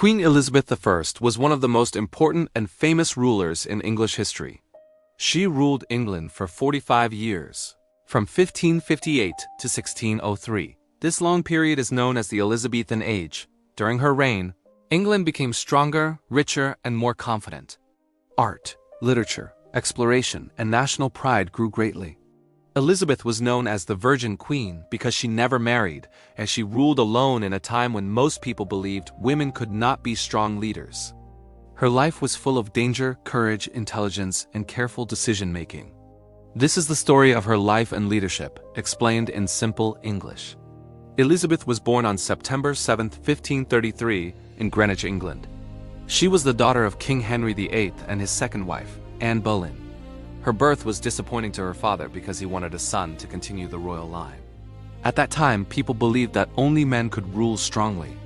Queen Elizabeth I was one of the most important and famous rulers in English history. She ruled England for 45 years, from 1558 to 1603. This long period is known as the Elizabethan Age. During her reign, England became stronger, richer, and more confident. Art, literature, exploration, and national pride grew greatly. Elizabeth was known as the Virgin Queen because she never married, and she ruled alone in a time when most people believed women could not be strong leaders. Her life was full of danger, courage, intelligence, and careful decision-making. This is the story of her life and leadership, explained in simple English. Elizabeth was born on September 7, 1533, in Greenwich, England. She was the daughter of King Henry VIII and his second wife, Anne Boleyn. Her birth was disappointing to her father because he wanted a son to continue the royal line. At that time, people believed that only men could rule strongly.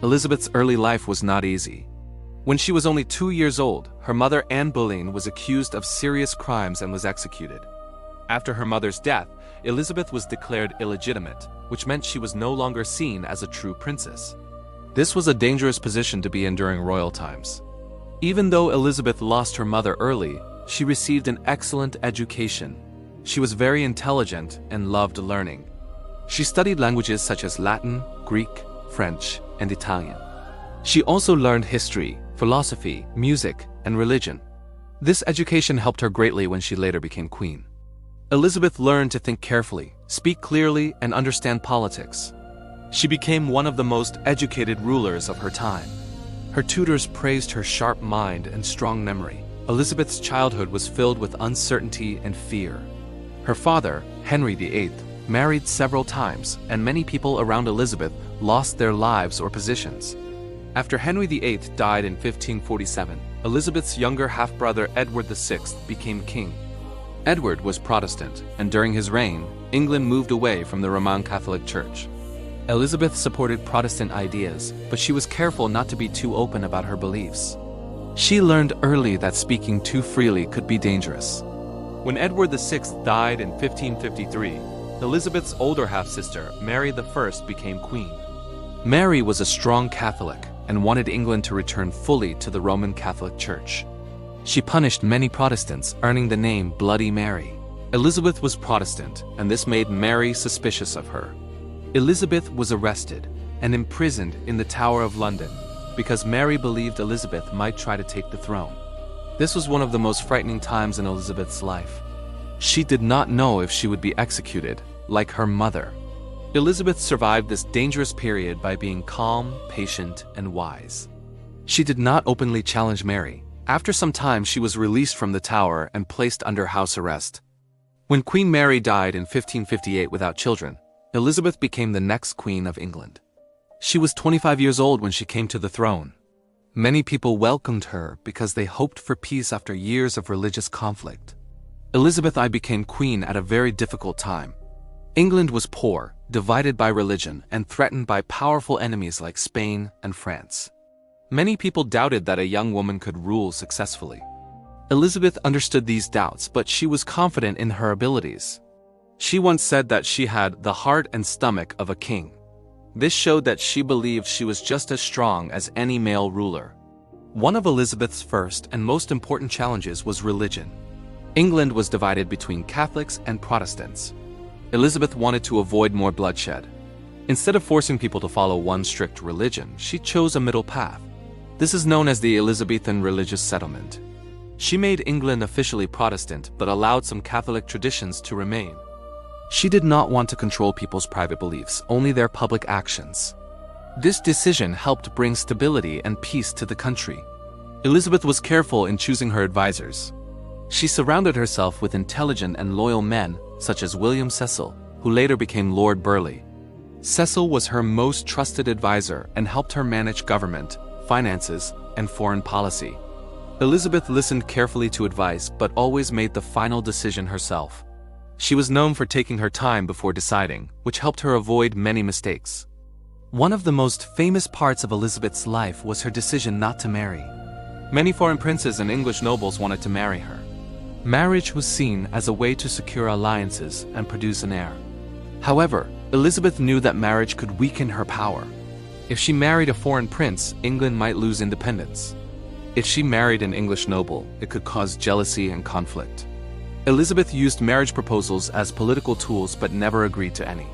Elizabeth's early life was not easy. When she was only 2 years old, her mother Anne Boleyn was accused of serious crimes and was executed. After her mother's death, Elizabeth was declared illegitimate, which meant she was no longer seen as a true princess. This was a dangerous position to be in during royal times. Even though Elizabeth lost her mother early, she received an excellent education. She was very intelligent and loved learning. She studied languages such as Latin, Greek, French, and Italian. She also learned history, philosophy, music, and religion. This education helped her greatly when she later became queen. Elizabeth learned to think carefully, speak clearly, and understand politics. She became one of the most educated rulers of her time. Her tutors praised her sharp mind and strong memory. Elizabeth's childhood was filled with uncertainty and fear. Her father, Henry VIII, married several times, and many people around Elizabeth lost their lives or positions. After Henry VIII died in 1547, Elizabeth's younger half-brother Edward VI became king. Edward was Protestant, and during his reign, England moved away from the Roman Catholic Church. Elizabeth supported Protestant ideas, but she was careful not to be too open about her beliefs. She learned early that speaking too freely could be dangerous. When Edward VI died in 1553, Elizabeth's older half-sister, Mary I, became queen. Mary was a strong Catholic and wanted England to return fully to the Roman Catholic Church. She punished many Protestants, earning the name Bloody Mary. Elizabeth was Protestant, and this made Mary suspicious of her. Elizabeth was arrested and imprisoned in the Tower of London because Mary believed Elizabeth might try to take the throne. This was one of the most frightening times in Elizabeth's life. She did not know if she would be executed, like her mother. Elizabeth survived this dangerous period by being calm, patient, and wise. She did not openly challenge Mary. After some time, she was released from the tower and placed under house arrest. When Queen Mary died in 1558 without children, Elizabeth became the next Queen of England. She was 25 years old when she came to the throne. Many people welcomed her because they hoped for peace after years of religious conflict. Elizabeth I became queen at a very difficult time. England was poor, divided by religion, and threatened by powerful enemies like Spain and France. Many people doubted that a young woman could rule successfully. Elizabeth understood these doubts, but she was confident in her abilities. She once said that she had the heart and stomach of a king. This showed that she believed she was just as strong as any male ruler. One of Elizabeth's first and most important challenges was religion. England was divided between Catholics and Protestants. Elizabeth wanted to avoid more bloodshed. Instead of forcing people to follow one strict religion, she chose a middle path. This is known as the Elizabethan religious settlement. She made England officially Protestant, but allowed some Catholic traditions to remain. She did not want to control people's private beliefs, only their public actions. This decision helped bring stability and peace to the country. Elizabeth was careful in choosing her advisors. She surrounded herself with intelligent and loyal men, such as William Cecil, who later became Lord Burleigh. Cecil was her most trusted advisor and helped her manage government, finances, and foreign policy. Elizabeth listened carefully to advice, but always made the final decision herself. She was known for taking her time before deciding, which helped her avoid many mistakes. One of the most famous parts of Elizabeth's life was her decision not to marry. Many foreign princes and English nobles wanted to marry her. Marriage was seen as a way to secure alliances and produce an heir. However, Elizabeth knew that marriage could weaken her power. If she married a foreign prince, England might lose independence. If she married an English noble, it could cause jealousy and conflict. Elizabeth used marriage proposals as political tools but never agreed to any.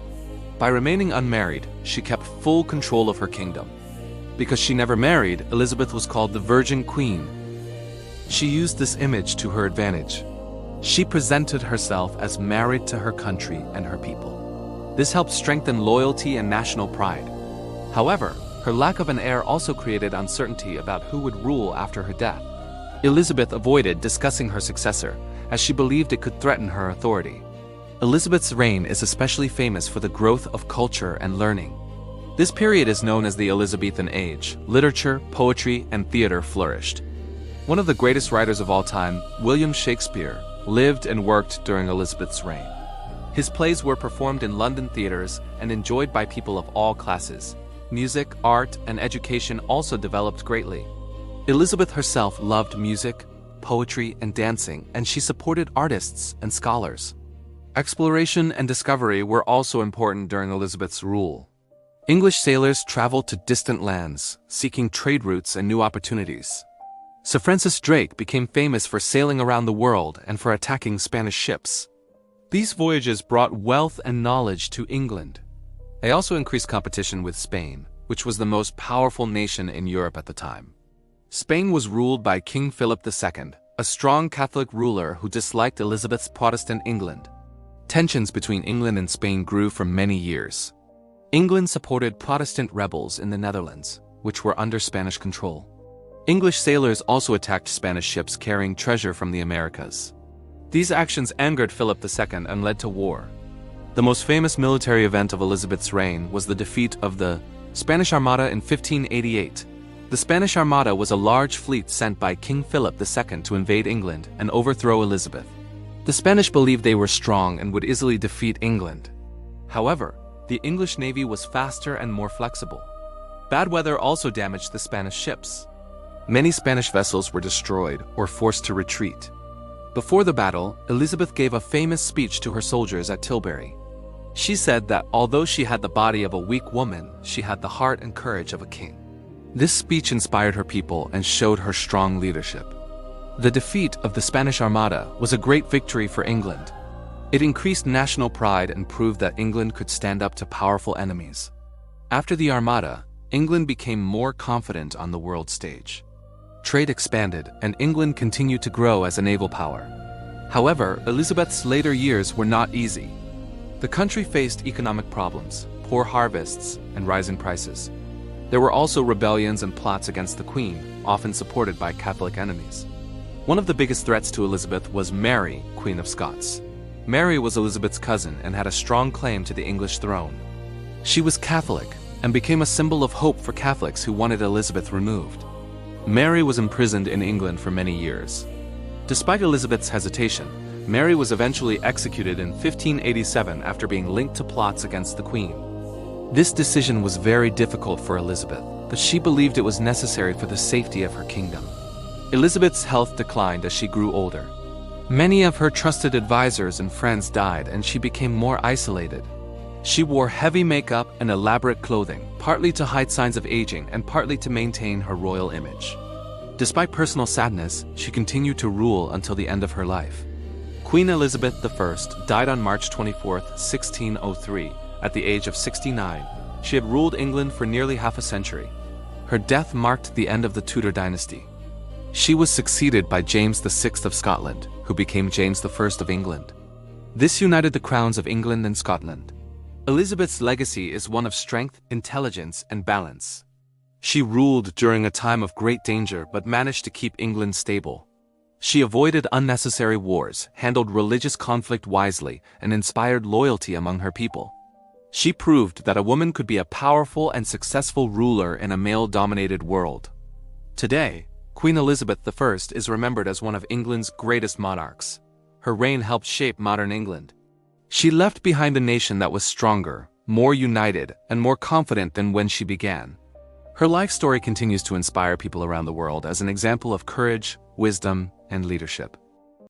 By remaining unmarried, she kept full control of her kingdom. Because she never married, Elizabeth was called the Virgin Queen. She used this image to her advantage. She presented herself as married to her country and her people. This helped strengthen loyalty and national pride. However, her lack of an heir also created uncertainty about who would rule after her death. Elizabeth avoided discussing her successor, as she believed it could threaten her authority. Elizabeth's reign is especially famous for the growth of culture and learning. This period is known as the Elizabethan Age. Literature, poetry, and theater flourished. One of the greatest writers of all time, William Shakespeare, lived and worked during Elizabeth's reign. His plays were performed in London theaters and enjoyed by people of all classes. Music, art, and education also developed greatly. Elizabeth herself loved music, poetry, and dancing, and she supported artists and scholars. Exploration and discovery were also important during Elizabeth's rule. English sailors traveled to distant lands, seeking trade routes and new opportunities. Sir Francis Drake became famous for sailing around the world and for attacking Spanish ships. These voyages brought wealth and knowledge to England. They also increased competition with Spain, which was the most powerful nation in Europe at the time. Spain was ruled by King Philip II, a strong Catholic ruler who disliked Elizabeth's Protestant England. Tensions between England and Spain grew for many years. England supported Protestant rebels in the Netherlands, which were under Spanish control. English sailors also attacked Spanish ships carrying treasure from the Americas. These actions angered Philip II and led to war. The most famous military event of Elizabeth's reign was the defeat of the Spanish Armada in 1588. The Spanish Armada was a large fleet sent by King Philip II to invade England and overthrow Elizabeth. The Spanish believed they were strong and would easily defeat England. However, the English navy was faster and more flexible. Bad weather also damaged the Spanish ships. Many Spanish vessels were destroyed or forced to retreat. Before the battle, Elizabeth gave a famous speech to her soldiers at Tilbury. She said that although she had the body of a weak woman, she had the heart and courage of a king. This speech inspired her people and showed her strong leadership. The defeat of the Spanish Armada was a great victory for England. It increased national pride and proved that England could stand up to powerful enemies. After the Armada, England became more confident on the world stage. Trade expanded, and England continued to grow as a naval power. However, Elizabeth's later years were not easy. The country faced economic problems, poor harvests, and rising prices. There were also rebellions and plots against the Queen, often supported by Catholic enemies. One of the biggest threats to Elizabeth was Mary, Queen of Scots. Mary was Elizabeth's cousin and had a strong claim to the English throne. She was Catholic and became a symbol of hope for Catholics who wanted Elizabeth removed. Mary was imprisoned in England for many years. Despite Elizabeth's hesitation, Mary was eventually executed in 1587 after being linked to plots against the Queen. This decision was very difficult for Elizabeth, but she believed it was necessary for the safety of her kingdom. Elizabeth's health declined as she grew older. Many of her trusted advisors and friends died, and she became more isolated. She wore heavy makeup and elaborate clothing, partly to hide signs of aging and partly to maintain her royal image. Despite personal sadness, she continued to rule until the end of her life. Queen Elizabeth I died on March 24, 1603, at the age of 69. She had ruled England for nearly half a century. Her death marked the end of the Tudor dynasty. She was succeeded by James VI of Scotland, who became James I of England. This united the crowns of England and Scotland. Elizabeth's legacy is one of strength, intelligence, and balance. She ruled during a time of great danger but managed to keep England stable. She avoided unnecessary wars, handled religious conflict wisely, and inspired loyalty among her people. She proved that a woman could be a powerful and successful ruler in a male-dominated world. Today, Queen Elizabeth I is remembered as one of England's greatest monarchs. Her reign helped shape modern England. She left behind a nation that was stronger, more united, and more confident than when she began. Her life story continues to inspire people around the world as an example of courage, wisdom, and leadership.